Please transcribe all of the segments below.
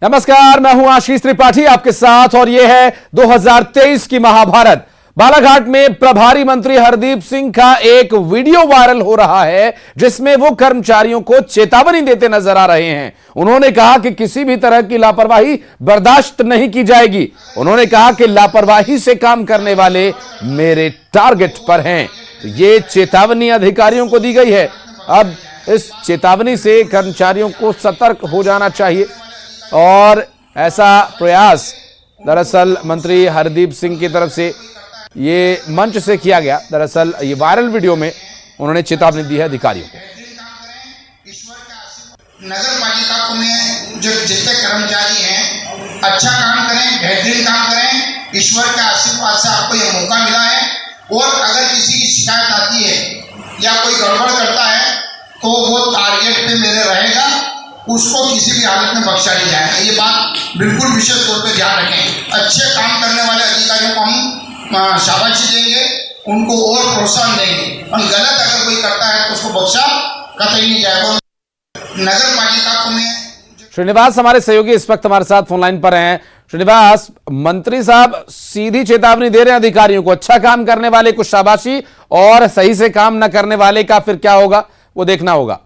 नमस्कार, मैं हूं आशीष त्रिपाठी आपके साथ और यह है 2023 की महाभारत। बालाघाट में प्रभारी मंत्री हरदीप सिंह का एक वीडियो वायरल हो रहा है जिसमें वो कर्मचारियों को चेतावनी देते नजर आ रहे हैं। उन्होंने कहा कि किसी भी तरह की लापरवाही बर्दाश्त नहीं की जाएगी। उन्होंने कहा कि लापरवाही से काम करने वाले मेरे टारगेट पर हैं। ये चेतावनी अधिकारियों को दी गई है। अब इस चेतावनी से कर्मचारियों को सतर्क हो जाना चाहिए और ऐसा प्रयास दरअसल मंत्री हरदीप सिंह की तरफ से ये मंच से किया गया। दरअसल ये वायरल वीडियो में उन्होंने चेतावनी दी है अधिकारियों को। नगर पालिका में जो जितने कर्मचारी हैं अच्छा काम करें, बेहतरीन काम करें। ईश्वर के आशीर्वाद से आपको ये मौका मिला है और अगर किसी की शिकायत आती है या कोई गड़बड़ करता है तो वो टारगेट पे मेरे रहेगा, उसको किसी भी हालत में बख्शा नहीं जाएगा। ये बात बिल्कुल विशेष तौर पे ध्यान रखें। अच्छे काम करने वाले अधिकारियों को हम शाबाशी देंगे, उनको और प्रोत्साहन देंगे और गलत अगर कोई करता है तो उसको बख्शा कतई नहीं जाएगा। नगर पालिका में श्रीनिवास हमारे सहयोगी इस वक्त हमारे साथ फोन लाइन पर हैं। श्रीनिवास, मंत्री साहब सीधी चेतावनी दे रहे हैं अधिकारियों को, अच्छा काम करने वाले को शाबाशी और सही से काम न करने वाले का फिर क्या होगा वो देखना होगा।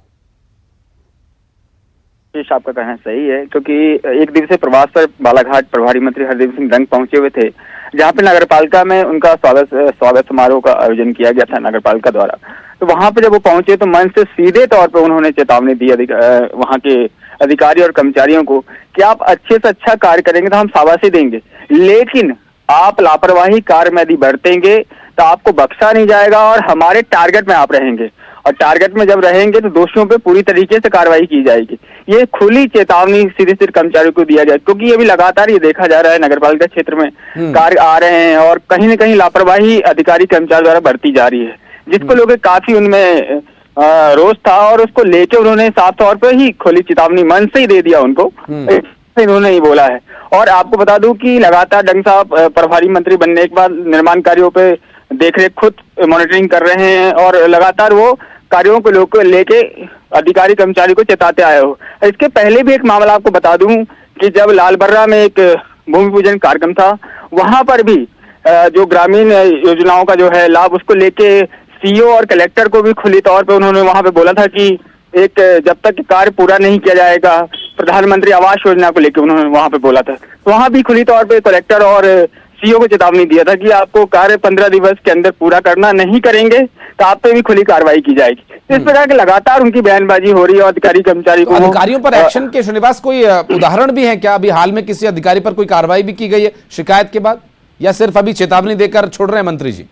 आपका कहना सही है, क्योंकि एक दिवसीय प्रवास पर बालाघाट प्रभारी मंत्री हरदीप सिंह डंग पहुंचे हुए थे, जहां पे नगरपालिका में उनका स्वागत समारोह का आयोजन किया गया था नगरपालिका द्वारा। तो वहां पे जब वो पहुंचे तो मंच से सीधे तौर पे उन्होंने चेतावनी दी वहां के अधिकारी और कर्मचारियों को कि आप अच्छे से अच्छा कार्य करेंगे तो हम शाबाशी देंगे, लेकिन आप लापरवाही कार्य में यदि बरतेंगे तो आपको बख्शा नहीं जाएगा और हमारे टारगेट में आप रहेंगे, और टारगेट में जब रहेंगे तो दोषियों पे पूरी तरीके से कार्रवाई की जाएगी। ये खुली चेतावनी सीधे सीधे कर्मचारियों को दिया गया, क्योंकि अभी लगातार ये देखा जा रहा है नगरपालिका क्षेत्र में कार्य आ रहे हैं और कहीं न कहीं लापरवाही अधिकारी कर्मचारी द्वारा बरती जा रही है, जिसको लोग काफी उनमें रोष था और उसको लेके उन्होंने साफ तौर पर ही खुली चेतावनी मन से ही दे दिया उनको। इन्होंने ही बोला है। और आपको बता दूं कि लगातार डंग साहब प्रभारी मंत्री बनने के बाद निर्माण कार्यों पे देखरेख खुद मॉनिटरिंग कर रहे हैं और लगातार वो कार्यों को लेके अधिकारी कर्मचारी को चेताते आए हो। इसके पहले भी एक मामला आपको बता दूं कि जब लालबर्रा में एक भूमि पूजन कार्यक्रम था, वहां पर भी जो ग्रामीण योजनाओं का जो है लाभ, उसको लेके सीईओ और कलेक्टर को भी खुली तौर पे उन्होंने वहां पे बोला था कि एक जब तक कार्य पूरा नहीं किया जाएगा, प्रधानमंत्री आवास योजना को लेकर उन्होंने वहां पे बोला था। तो वहां भी खुली तौर पे कलेक्टर और सीईओ को चेतावनी दिया था कि आपको कार्य 15 दिवस के अंदर पूरा करना, नहीं करेंगे तो आप पे भी खुली कार्रवाई की जाएगी। इस प्रकार के लगातार उनकी बयानबाजी हो रही है। अधिकारी कर्मचारी को अधिकारियों पर एक्शन के श्रीनिवास कोई उदाहरण भी है क्या? अभी हाल में किसी अधिकारी पर कोई कार्रवाई भी की गई है शिकायत के बाद, या सिर्फ अभी चेतावनी देकर छोड़ रहे हैं मंत्री जी?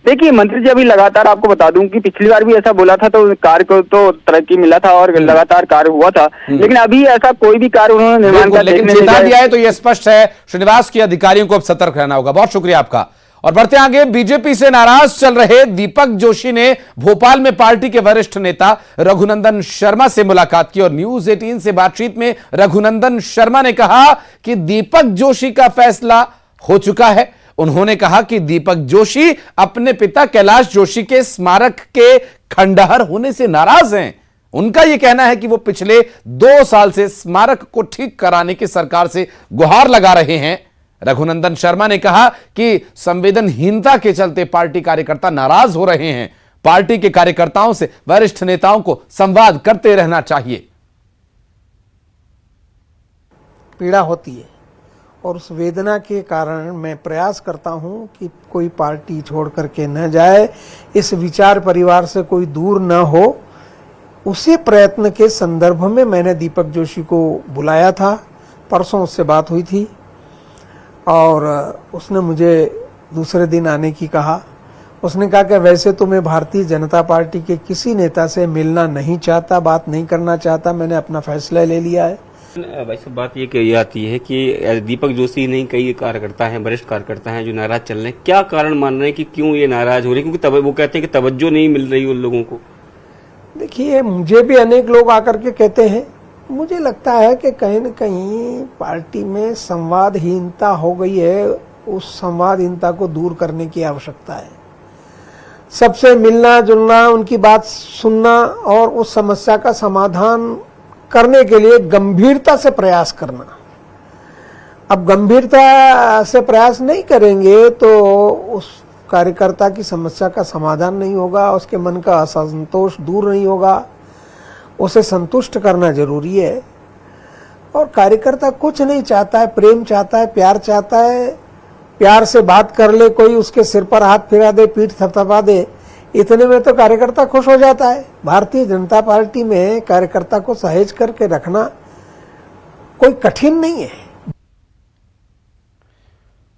देखिए, मंत्री जी अभी लगातार आपको बता दूं कि पिछली बार भी ऐसा बोला था तो कार्य को तो तरक्की मिला था और लगातार कार्य हुआ था, लेकिन अभी ऐसा कोई भी कार्य उन्होंने निर्माण का लेकिन चेता दिया है तो यह स्पष्ट है श्रीनिवास की अधिकारियों को अब सतर्क रहना होगा। बहुत शुक्रिया आपका। और बढ़ते आगे, बीजेपी से नाराज चल रहे दीपक जोशी ने भोपाल में पार्टी के वरिष्ठ नेता रघुनंदन शर्मा से मुलाकात की और न्यूज 18 से बातचीत में रघुनंदन शर्मा ने कहा कि दीपक जोशी का फैसला हो चुका है। उन्होंने कहा कि दीपक जोशी अपने पिता कैलाश जोशी के स्मारक के खंडहर होने से नाराज हैं। उनका यह कहना है कि वो पिछले 2 साल से स्मारक को ठीक कराने की सरकार से गुहार लगा रहे हैं। रघुनंदन शर्मा ने कहा कि संवेदनहीनता के चलते पार्टी कार्यकर्ता नाराज हो रहे हैं। पार्टी के कार्यकर्ताओं से वरिष्ठ नेताओं को संवाद करते रहना चाहिए। पीड़ा होती है और उस वेदना के कारण मैं प्रयास करता हूं कि कोई पार्टी छोड़ करके न जाए, इस विचार परिवार से कोई दूर न हो। उसी प्रयत्न के संदर्भ में मैंने दीपक जोशी को बुलाया था। परसों उससे बात हुई थी और उसने मुझे दूसरे दिन आने की कहा। उसने कहा कि वैसे तो मैं भारतीय जनता पार्टी के किसी नेता से मिलना नहीं चाहता, बात नहीं करना चाहता, मैंने अपना फैसला ले लिया है। भाई साहब, बात ये आती है कि दीपक जोशी नहीं, कई कार्यकर्ता हैं, वरिष्ठ कार्यकर्ता हैं जो नाराज चल रहे हैं। क्या कारण मान रहे हैं कि क्यों ये नाराज हो रहे हैं? क्योंकि वो कहते हैं कि तवज्जो नहीं मिल रही उन लोगों को। देखिए, मुझे भी अनेक लोग आकर के कहते हैं। मुझे लगता है कि कहीं न कहीं पार्टी में संवादहीनता हो गई है। उस संवादहीनता को दूर करने की आवश्यकता है। सबसे मिलना जुलना, उनकी बात सुनना और उस समस्या का समाधान करने के लिए गंभीरता से प्रयास करना। अब गंभीरता से प्रयास नहीं करेंगे तो उस कार्यकर्ता की समस्या का समाधान नहीं होगा, उसके मन का असंतोष दूर नहीं होगा। उसे संतुष्ट करना जरूरी है। और कार्यकर्ता कुछ नहीं चाहता है, प्रेम चाहता है, प्यार चाहता है। प्यार से बात कर ले कोई, उसके सिर पर हाथ फिरा दे, पीठ थपथपा दे, इतने में तो कार्यकर्ता खुश हो जाता है। भारतीय जनता पार्टी में कार्यकर्ता को सहेज करके रखना कोई कठिन नहीं है।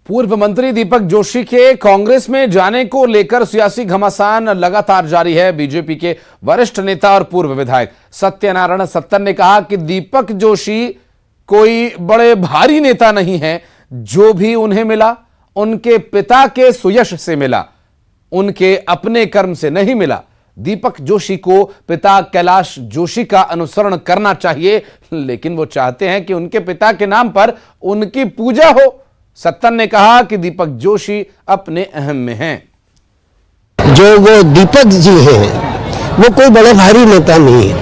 पूर्व मंत्री दीपक जोशी के कांग्रेस में जाने को लेकर सियासी घमासान लगातार जारी है। बीजेपी के वरिष्ठ नेता और पूर्व विधायक सत्यनारायण सत्तन ने कहा कि दीपक जोशी कोई बड़े भारी नेता नहीं है, जो भी उन्हें मिला उनके पिता के सुयश से मिला, उनके अपने कर्म से नहीं मिला। दीपक जोशी को पिता कैलाश जोशी का अनुसरण करना चाहिए, लेकिन वो चाहते हैं कि उनके पिता के नाम पर उनकी पूजा हो। सत्तन ने कहा कि दीपक जोशी अपने अहम में हैं। जो वो दीपक जी हैं वो कोई बड़े भारी नेता नहीं है।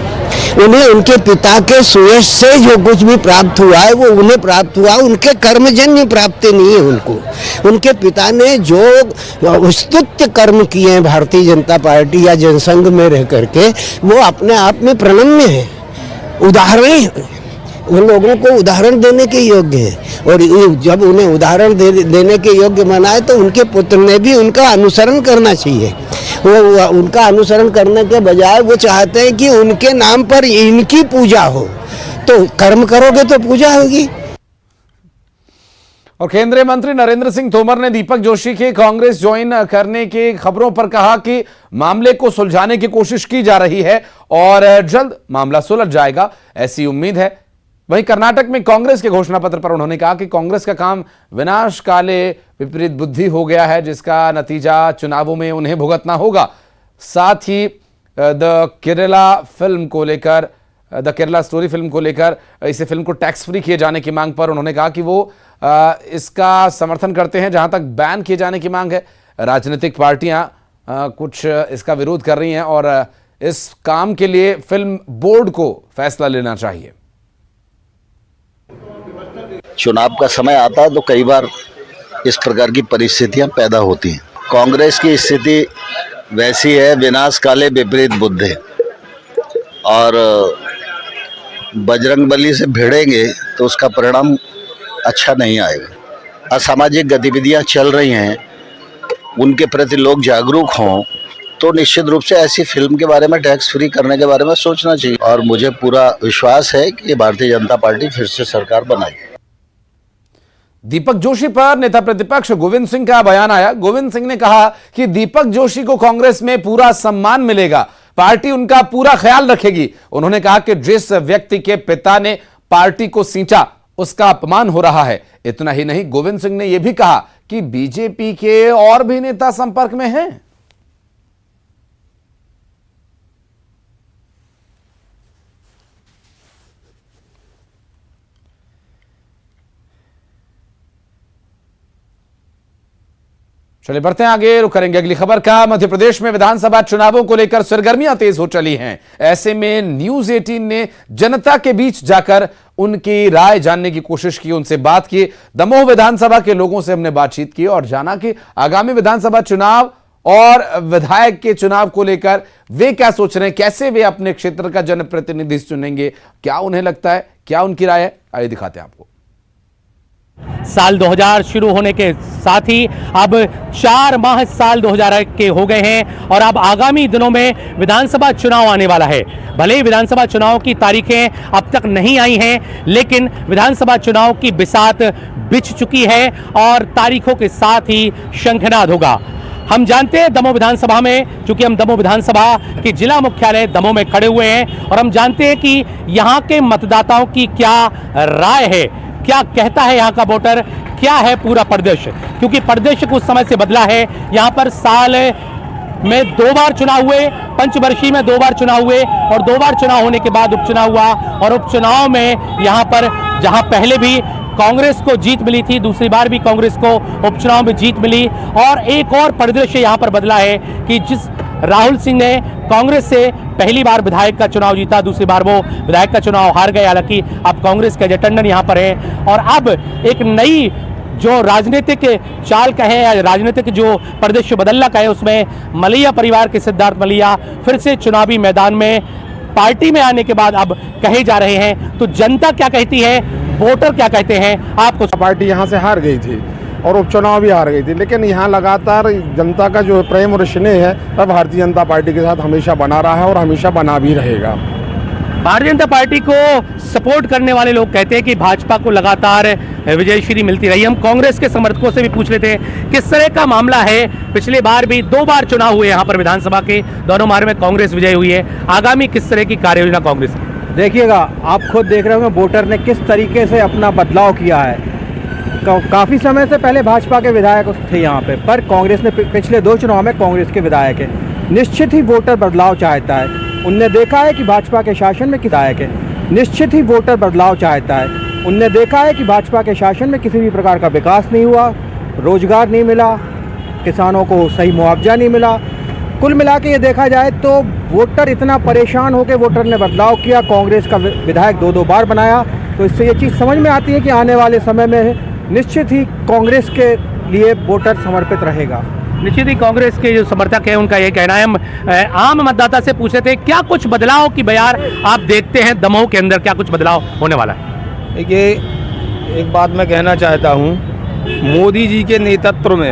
उन्हें उनके पिता के सुयश से जो कुछ भी प्राप्त हुआ है वो उन्हें प्राप्त हुआ, उनके कर्मजन्य प्राप्ति नहीं है उनको। उनके पिता ने जो स्तुत्य कर्म किए हैं भारतीय जनता पार्टी या जनसंघ में रह करके, वो अपने आप में प्रणम्य है, उदाहरण उन लोगों को उदाहरण देने के योग्य है। और जब उन्हें उदाहरण देने के योग्य बनाए तो उनके पुत्र ने भी उनका अनुसरण करना चाहिए। वो उनका अनुसरण करने के बजाय वो चाहते हैं कि उनके नाम पर इनकी पूजा हो। तो कर्म करोगे तो पूजा होगी। और केंद्रीय मंत्री नरेंद्र सिंह तोमर ने दीपक जोशी के कांग्रेस ज्वाइन करने की खबरों पर कहा कि मामले को सुलझाने की कोशिश की जा रही है और जल्द मामला सुलझ जाएगा, ऐसी उम्मीद है। वहीं कर्नाटक में कांग्रेस के घोषणा पत्र पर उन्होंने कहा कि कांग्रेस का काम विनाश काले विपरीत बुद्धि हो गया है, जिसका नतीजा चुनावों में उन्हें भुगतना होगा। साथ ही द केरला स्टोरी फिल्म को लेकर इसे फिल्म को टैक्स फ्री किए जाने की मांग पर उन्होंने कहा कि वो इसका समर्थन करते हैं। जहां तक बैन किए जाने की मांग है, राजनीतिक पार्टियां कुछ इसका विरोध कर रही हैं और इस काम के लिए फिल्म बोर्ड को फैसला लेना चाहिए। चुनाव का समय आता है तो कई बार इस प्रकार की परिस्थितियां पैदा होती हैं। कांग्रेस की स्थिति वैसी है, विनाश काले विपरीत बुद्धि, और बजरंगबली से भिड़ेंगे तो उसका परिणाम अच्छा नहीं आएगा। असामाजिक गतिविधियां चल रही हैं, उनके प्रति लोग जागरूक हों तो निश्चित रूप से ऐसी फिल्म के बारे में, टैक्स फ्री करने के बारे में सोचना चाहिए। और मुझे पूरा विश्वास है कि भारतीय जनता पार्टी फिर से सरकार बनाएगी। दीपक जोशी पर नेता प्रतिपक्ष गोविंद सिंह का बयान आया। गोविंद सिंह ने कहा कि दीपक जोशी को कांग्रेस में पूरा सम्मान मिलेगा, पार्टी उनका पूरा ख्याल रखेगी। उन्होंने कहा कि जिस व्यक्ति के पिता ने पार्टी को सींचा उसका अपमान हो रहा है। इतना ही नहीं, गोविंद सिंह ने यह भी कहा कि बीजेपी के और भी नेता संपर्क में हैं। चलिए बढ़ते हैं आगे, रुक करेंगे अगली खबर का। मध्य प्रदेश में विधानसभा चुनावों को लेकर सरगर्मियां तेज हो चली हैं। ऐसे में न्यूज 18 ने जनता के बीच जाकर उनकी राय जानने की कोशिश की, उनसे बात की। दमोह विधानसभा के लोगों से हमने बातचीत की और जाना कि आगामी विधानसभा चुनाव और विधायक के चुनाव को लेकर वे क्या सोच रहे हैं, कैसे वे अपने क्षेत्र का जनप्रतिनिधि चुनेंगे, क्या उन्हें लगता है, क्या उनकी राय है। आइए दिखाते हैं आपको। साल 2000 शुरू होने के साथ ही अब 4 माह साल 2000 के हो गए हैं और अब आगामी दिनों में विधानसभा चुनाव आने वाला है। भले ही विधानसभा चुनाव की तारीखें अब तक नहीं आई हैं, लेकिन विधानसभा चुनाव की बिसात बिछ चुकी है और तारीखों के साथ ही शंखनाद होगा। हम जानते हैं दमोह विधानसभा में, चूंकि हम दमोह विधानसभा के जिला मुख्यालय दमोह में खड़े हुए हैं और हम जानते हैं कि यहाँ के मतदाताओं की क्या राय है, क्या कहता है यहाँ का वोटर, क्या है पूरा परिदृश्य, क्योंकि परिदृश्य कुछ समय से बदला है। यहाँ पर साल में 2 बार चुनाव हुए, पंचवर्षीय में 2 बार चुनाव हुए और 2 बार चुनाव होने के बाद उपचुनाव हुआ और उपचुनाव में यहाँ पर जहाँ पहले भी कांग्रेस को जीत मिली थी, दूसरी बार भी कांग्रेस को उपचुनाव में जीत मिली। और एक और परिदृश्य यहाँ पर बदला है कि जिस राहुल सिंह ने कांग्रेस से पहली बार विधायक का चुनाव जीता, दूसरी बार वो विधायक का चुनाव हार गए। हालांकि अब कांग्रेस के अजय टंडन यहाँ पर है और अब एक नई जो राजनीतिक चाल कहे या राजनीतिक जो परिदृश्य बदलना कहे, उसमें मलैया परिवार के सिद्धार्थ मलैया फिर से चुनावी मैदान में पार्टी में आने के बाद अब कहे जा रहे हैं। तो जनता क्या कहती है, वोटर क्या कहते हैं, आपको पार्टी यहाँ से हार गई थी और उपचुनाव भी हार गई थी, लेकिन यहाँ लगातार जनता का जो प्रेम और स्नेह है वह भारतीय जनता पार्टी के साथ हमेशा बना रहा है और हमेशा बना भी रहेगा। भारतीय जनता पार्टी को सपोर्ट करने वाले लोग कहते हैं कि भाजपा को लगातार विजयश्री मिलती रही। हम कांग्रेस के समर्थकों से भी पूछ लेते हैं किस तरह का मामला है। पिछले बार भी 2 बार चुनाव हुए यहाँ पर विधानसभा के, दोनों बार में कांग्रेस विजय हुई है। आगामी किस तरह की कार्य योजना कांग्रेस की? देखिएगा, आप खुद देख रहे होंगे वोटर ने किस तरीके से अपना बदलाव किया है। काफ़ी समय से पहले भाजपा के विधायक थे यहाँ पे, पर कांग्रेस ने पिछले 2 चुनाव में कांग्रेस के विधायक है। निश्चित ही वोटर बदलाव चाहता है। उनने देखा है कि भाजपा के शासन में विधायक है, निश्चित ही वोटर बदलाव चाहता है। उनने देखा है कि भाजपा के शासन में किसी भी प्रकार का विकास नहीं हुआ, रोजगार नहीं मिला, किसानों को सही मुआवजा नहीं मिला। कुल मिला के ये देखा जाए तो वोटर इतना परेशान होकर वोटर ने बदलाव किया, कांग्रेस का विधायक 2 बार बनाया। तो इससे ये चीज़ समझ में आती है कि आने वाले समय में निश्चित ही कांग्रेस के लिए वोटर समर्पित रहेगा। निश्चित ही कांग्रेस के जो समर्थक हैं उनका ये कहना है। हम आम मतदाता से पूछ रहे थे क्या कुछ बदलाव की बयार आप देखते हैं दमोह के अंदर, क्या कुछ बदलाव होने वाला है? देखिए, एक बात मैं कहना चाहता हूँ, मोदी जी के नेतृत्व में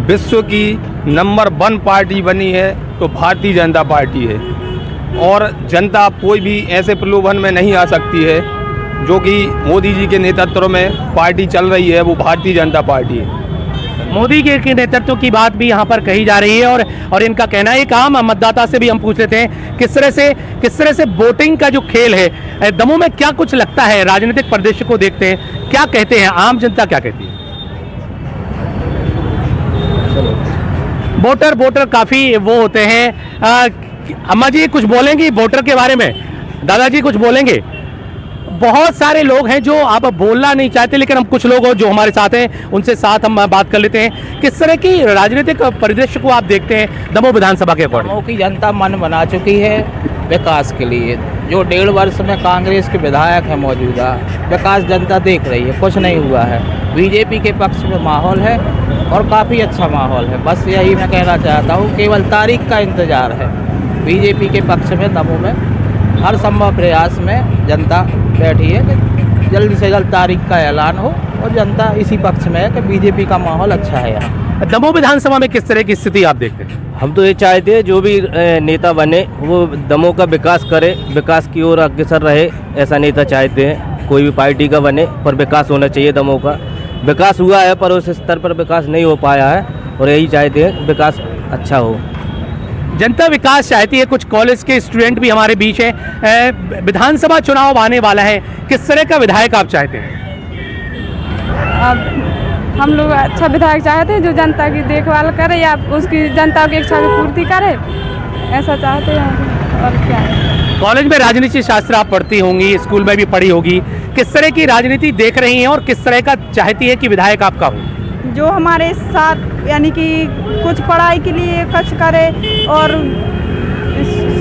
विश्व की नंबर 1 पार्टी बनी है तो भारतीय जनता पार्टी है और जनता कोई भी ऐसे प्रलोभन में नहीं आ सकती है। जो कि मोदी जी के नेतृत्व में पार्टी चल रही है वो भारतीय जनता पार्टी है। मोदी के नेतृत्व की बात भी यहाँ पर कही जा रही है और इनका कहना है। एक आम मतदाता से भी हम पूछ लेते हैं किस तरह से वोटिंग का जो खेल है दमोह में, क्या कुछ लगता है? राजनीतिक परिदृश्य को देखते हैं, क्या कहते हैं आम जनता, क्या कहती है? वोटर काफी वो होते हैं। अम्मा जी कुछ बोलेंगी वोटर के बारे में? दादाजी कुछ बोलेंगे? बहुत सारे लोग हैं जो अब बोलना नहीं चाहते, लेकिन हम कुछ लोग जो हमारे साथ हैं उनसे साथ हम बात कर लेते हैं। किस तरह की राजनीतिक परिदृश्य को आप देखते हैं दमोह विधानसभा के अकॉर्डिंग? दमोह की जनता मन बना चुकी है विकास के लिए। जो 1.5 वर्ष में कांग्रेस के विधायक है मौजूदा, विकास जनता देख रही है, कुछ नहीं हुआ है। बीजेपी के पक्ष में माहौल है और काफ़ी अच्छा माहौल है। बस यही मैं कहना चाहता हूँ, केवल तारीख का इंतजार है। बीजेपी के पक्ष में दमोह में हर संभव प्रयास में जनता बैठी है कि जल्द से जल्द तारीख का ऐलान हो और जनता इसी पक्ष में है कि बीजेपी का माहौल अच्छा है यहाँ। दमोह विधानसभा में किस तरह की स्थिति आप देखते हैं? हम तो ये चाहते हैं जो भी नेता बने वो दमोह का विकास करे, विकास की ओर अग्रसर रहे, ऐसा नेता चाहते हैं। कोई भी पार्टी का बने पर विकास होना चाहिए। दमोह का विकास हुआ है पर उस स्तर पर विकास नहीं हो पाया है और यही चाहते हैं विकास अच्छा हो। जनता विकास चाहती है। कुछ कॉलेज के स्टूडेंट भी हमारे बीच हैं। विधानसभा चुनाव आने वाला है, किस तरह का विधायक आप चाहते हैं? अब हम लोग अच्छा विधायक चाहते हैं जो जनता की देखभाल करे या उसकी जनता की इच्छा की पूर्ति करे, ऐसा चाहते हैं। और क्या है? कॉलेज में राजनीति शास्त्र आप पढ़ती होंगी, स्कूल में भी पढ़ी होगी। किस तरह की राजनीति देख रही हैं और किस तरह का चाहती है कि विधायक आपका हो? जो हमारे साथ यानी कि कुछ पढ़ाई के लिए कुछ करे और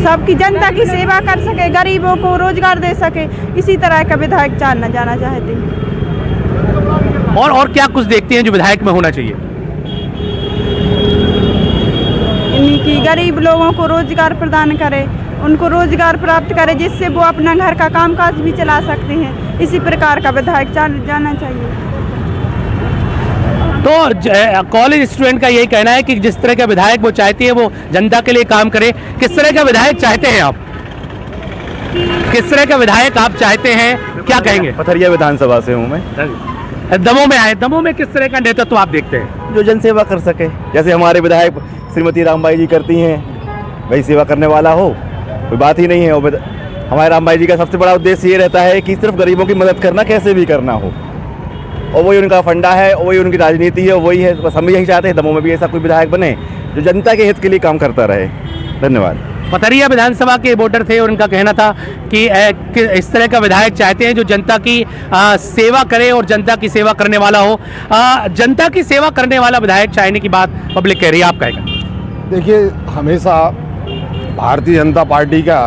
सबकी जनता की सेवा कर सके, गरीबों को रोजगार दे सके, इसी तरह का विधायक जाना चाहते हैं। और क्या कुछ देखते हैं जो विधायक में होना चाहिए? यानी कि गरीब लोगों को रोजगार प्रदान करे, उनको रोजगार प्राप्त करे जिससे वो अपना घर का कामकाज भी चला सकते हैं। इसी प्रकार का विधायक जाना चाहिए। तो कॉलेज स्टूडेंट का यही कहना है कि जिस तरह का विधायक वो चाहती है वो जनता के लिए काम करे। किस तरह का विधायक चाहते हैं आप? किस तरह का विधायक आप चाहते हैं, क्या कहेंगे? पथरिया विधानसभा से हूँ मैं। दमोह में आए। दमोह में किस तरह का नेतृत्व आप देखते हैं? जो जनसेवा कर सके, जैसे हमारे विधायक श्रीमती रामबाई जी करती हैं, वही सेवा करने वाला हो, कोई बात ही नहीं है। हमारे रामबाई जी का सबसे बड़ा उद्देश्य ये रहता है कि सिर्फ गरीबों की मदद करना, कैसे भी करना हो, और वही उनका फंडा है और वही उनकी राजनीति है, वही है। बस हम भी यही चाहते हैं दमोह में भी ऐसा कोई विधायक बने जो जनता के हित के लिए काम करता रहे। धन्यवाद। पथरिया विधानसभा के वोटर थे और उनका कहना था कि इस तरह का विधायक चाहते हैं जो जनता की सेवा करे और जनता की सेवा करने वाला हो। जनता की सेवा करने वाला विधायक चाहने की बात पब्लिक कह रही है, आप कहेंगे? देखिए, हमेशा भारतीय जनता पार्टी का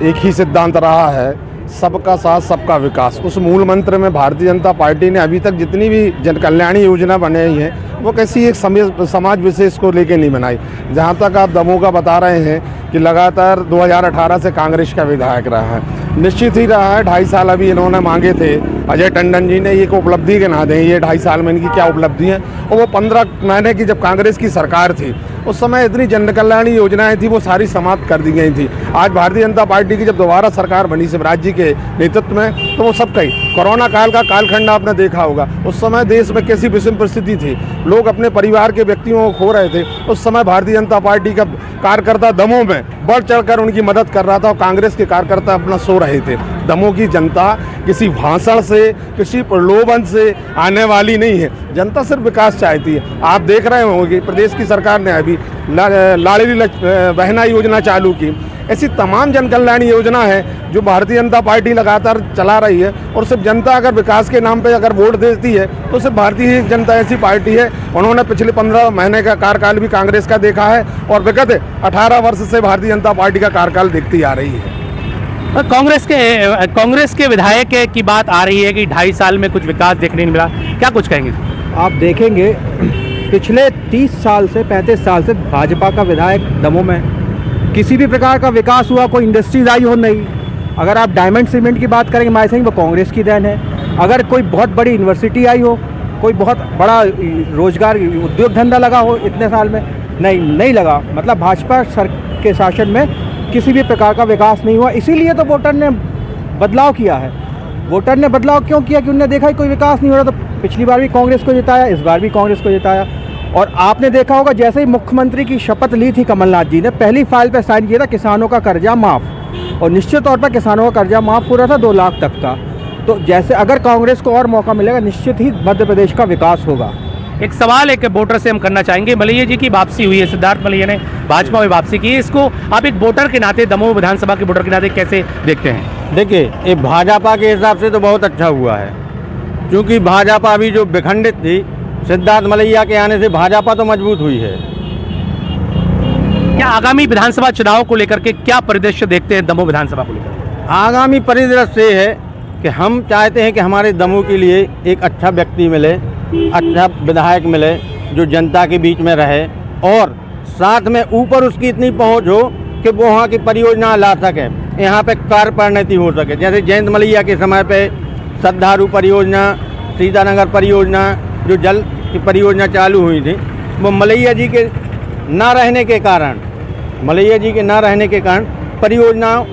एक ही सिद्धांत रहा है, सबका साथ सबका विकास। उस मूल मंत्र में भारतीय जनता पार्टी ने अभी तक जितनी भी जन कल्याणी योजना बनाई है वो किसी एक समाज विशेष को लेके नहीं बनाई। जहाँ तक आप दमोह का बता रहे हैं कि लगातार 2018 से कांग्रेस का विधायक रहा है, निश्चित ही रहा है। 2.5 साल अभी इन्होंने मांगे थे अजय टंडन जी ने, ये उपलब्धि गिना दें ये 2.5 साल में इनकी क्या उपलब्धि है। और वो 15 महीने की जब कांग्रेस की सरकार थी उस समय इतनी जन कल्याणी योजनाएं थी वो सारी समाप्त कर दी गई थी। आज भारतीय जनता पार्टी की जब दोबारा सरकार बनी शिवराज जी के नेतृत्व में तो वो सब कही। कोरोना काल का कालखंड आपने देखा होगा, उस समय देश में कैसी विषम परिस्थिति थी, लोग अपने परिवार के व्यक्तियों को खो रहे थे। उस समय भारतीय जनता पार्टी का कार्यकर्ता दमोह में बढ़ चढ़कर उनकी मदद कर रहा था और कांग्रेस के कार्यकर्ता अपना सो रहे थे। दमोह की जनता किसी भाषण से, किसी प्रलोभन से आने वाली नहीं है। जनता सिर्फ विकास चाहती है। आप देख रहे होंगे प्रदेश की सरकार ने अभी लाडली बहना योजना चालू की। ऐसी तमाम जन कल्याणी योजना है जो भारतीय जनता पार्टी लगातार चला रही है। और सिर्फ जनता अगर विकास के नाम पे अगर वोट देती है तो सिर्फ भारतीय जनता ऐसी पार्टी है, उन्होंने पिछले 15 महीने का कार्यकाल भी कांग्रेस का देखा है और विगत 18 वर्ष से भारतीय जनता पार्टी का कार्यकाल देखती आ रही है। कांग्रेस के विधायक की बात आ रही है कि 2.5 साल में कुछ विकास देखने नहीं मिला, क्या कुछ कहेंगे? आप देखेंगे पिछले 30 साल से 35 साल से भाजपा का विधायक दमोह में किसी भी प्रकार का विकास हुआ, कोई इंडस्ट्रीज आई हो नहीं। अगर आप डायमंड सीमेंट की बात करेंगे माय सिंह, वो कांग्रेस की देन है। अगर कोई बहुत बड़ी यूनिवर्सिटी आई हो, कोई बहुत बड़ा रोजगार उद्योग धंधा लगा हो इतने साल में, नहीं लगा। मतलब भाजपा के शासन में किसी भी प्रकार का विकास नहीं हुआ। इसीलिए तो वोटर ने बदलाव किया है। वोटर ने बदलाव क्यों किया कि उन्होंने देखा कि कोई विकास नहीं हो रहा, तो पिछली बार भी कांग्रेस को जिताया, इस बार भी कांग्रेस को जिताया। और आपने देखा होगा जैसे ही मुख्यमंत्री की शपथ ली थी कमलनाथ जी ने, पहली फाइल पर साइन किया था किसानों का कर्जा माफ़, और निश्चित तौर पर किसानों का कर्जा माफ़ हो रहा था 2 लाख तक का। तो जैसे अगर कांग्रेस को और मौका मिलेगा निश्चित ही मध्य प्रदेश का विकास होगा। एक सवाल एक वोटर से हम करना चाहेंगे। मलैया जी की वापसी हुई है, सिद्धार्थ मलैया ने भाजपा में वापसी की है, इसको आप एक वोटर के नाते, दमोह विधानसभा के वोटर के नाते कैसे देखते हैं? देखिए, ये भाजपा के हिसाब से तो बहुत अच्छा हुआ है, क्योंकि भाजपा अभी जो विखंडित थी, सिद्धार्थ मलैया के आने से भाजपा तो मजबूत हुई है। क्या आगामी विधानसभा चुनाव को लेकर के क्या परिदृश्य देखते हैं दमोह विधानसभा को लेकर? आगामी परिदृश्य है कि हम चाहते हैं कि हमारे दमोह के लिए एक अच्छा व्यक्ति मिले, अच्छा विधायक मिले जो जनता के बीच में रहे और साथ में ऊपर उसकी इतनी पहुंच हो कि वो वहाँ की परियोजना ला सके, यहाँ पे कार्य परिणति हो सके। जैसे जयंत मलैया के समय पे सद्धारू परियोजना, सीतानगर परियोजना, जो जल की परियोजना चालू हुई थी, वो मलैया जी के ना रहने के कारण परियोजनाओं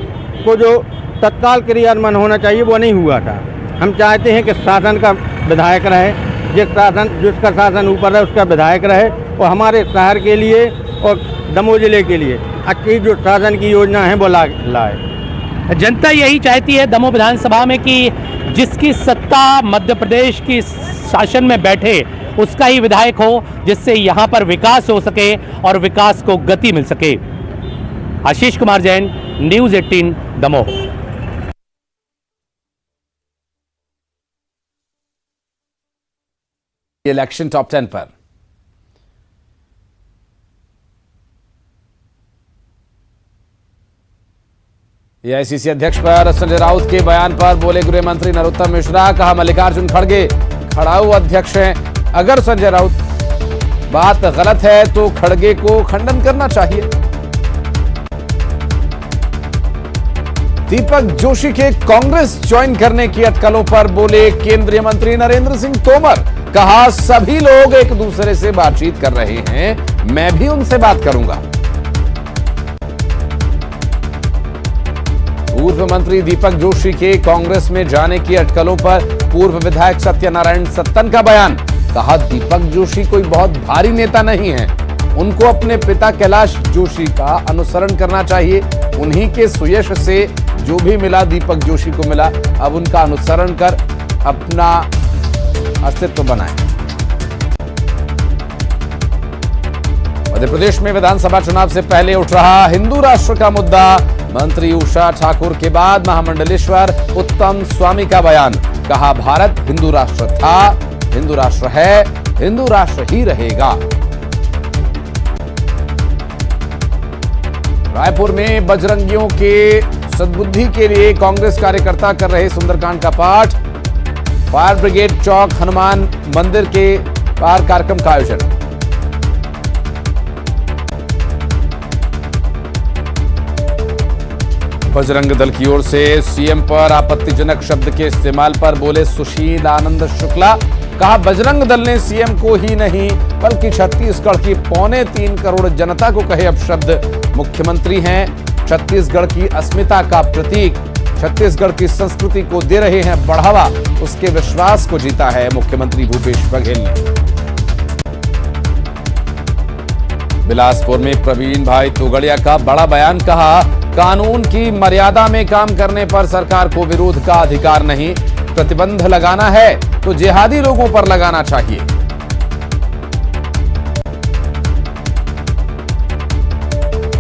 को जो तत्काल क्रियान्वयन होना चाहिए वो नहीं हुआ था। हम चाहते हैं कि शासन का विधायक रहे, जिसका शासन ऊपर रहे उसका विधायक रहे और हमारे शहर के लिए और दमोह जिले के लिए अच्छी जो शासन की योजना है वो लाए। जनता यही चाहती है दमोह विधानसभा में कि जिसकी सत्ता मध्य प्रदेश की शासन में बैठे उसका ही विधायक हो, जिससे यहाँ पर विकास हो सके और विकास को गति मिल सके। Ashish Kumar Jain, news 18 Damoh. Election top 10 पर एआईसीसी अध्यक्ष पर संजय राउत के बयान पर बोले गृह मंत्री नरोत्तम मिश्रा। कहा मल्लिकार्जुन खड़गे खड़ाऊ अध्यक्ष हैं, अगर संजय राउत बात गलत है तो खड़गे को खंडन करना चाहिए। दीपक जोशी के कांग्रेस ज्वाइन करने की अटकलों पर बोले केंद्रीय मंत्री नरेंद्र सिंह तोमर। कहा सभी लोग एक दूसरे से बातचीत कर रहे हैं, मैं भी उनसे बात करूंगा। पूर्व मंत्री दीपक जोशी के कांग्रेस में जाने की अटकलों पर पूर्व विधायक सत्यनारायण सत्तन का बयान। कहा दीपक जोशी कोई बहुत भारी नेता नहीं है, उनको अपने पिता कैलाश जोशी का अनुसरण करना चाहिए। उन्हीं के सुयश से जो भी मिला दीपक जोशी को मिला, अब उनका अनुसरण कर अपना अस्तित्व बनाए। मध्य प्रदेश में विधानसभा चुनाव से पहले उठ रहा हिंदू राष्ट्र का मुद्दा। मंत्री उषा ठाकुर के बाद महामंडलेश्वर उत्तम स्वामी का बयान। कहा भारत हिंदू राष्ट्र था, हिंदू राष्ट्र है, हिंदू राष्ट्र ही रहेगा। रायपुर में बजरंगियों के सद्बुद्धि के लिए कांग्रेस कार्यकर्ता कर रहे सुंदरकांड का पाठ। फायर ब्रिगेड चौक हनुमान मंदिर के पार कार्यक्रम का आयोजन। बजरंग दल की ओर से सीएम पर आपत्तिजनक शब्द के इस्तेमाल पर बोले सुशील आनंद शुक्ला। कहा बजरंग दल ने सीएम को ही नहीं बल्कि छत्तीसगढ़ की 3.25 करोड़ जनता को कहे अपशब्द। मुख्यमंत्री हैं छत्तीसगढ़ की अस्मिता का प्रतीक, छत्तीसगढ़ की संस्कृति को दे रहे हैं बढ़ावा, उसके विश्वास को जीता है मुख्यमंत्री भूपेश बघेल ने। बिलासपुर में प्रवीण भाई तोगड़िया का बड़ा बयान। कहा कानून की मर्यादा में काम करने पर सरकार को विरोध का अधिकार नहीं, प्रतिबंध लगाना है तो जिहादी लोगों पर लगाना चाहिए।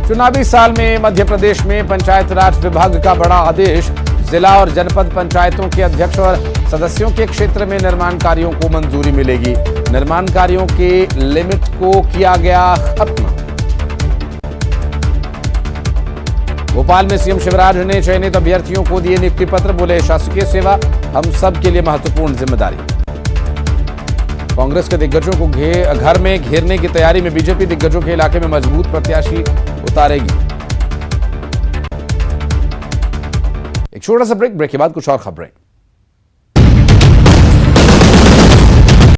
चुनावी साल में मध्य प्रदेश में पंचायत राज विभाग का बड़ा आदेश। जिला और जनपद पंचायतों के अध्यक्ष और सदस्यों के क्षेत्र में निर्माण कार्यों को मंजूरी मिलेगी। निर्माण कार्यों के लिमिट को किया गया खत्म। भोपाल में सीएम शिवराज ने चयनित अभ्यर्थियों को दिए नियुक्ति पत्र। बोले शासकीय सेवा हम सब के लिए महत्वपूर्ण जिम्मेदारी। कांग्रेस के दिग्गजों को घर में घेरने की तैयारी में बीजेपी दिग्गजों के इलाके में मजबूत प्रत्याशी उतारेगी। एक छोटा सा ब्रेक के बाद कुछ और खबरें।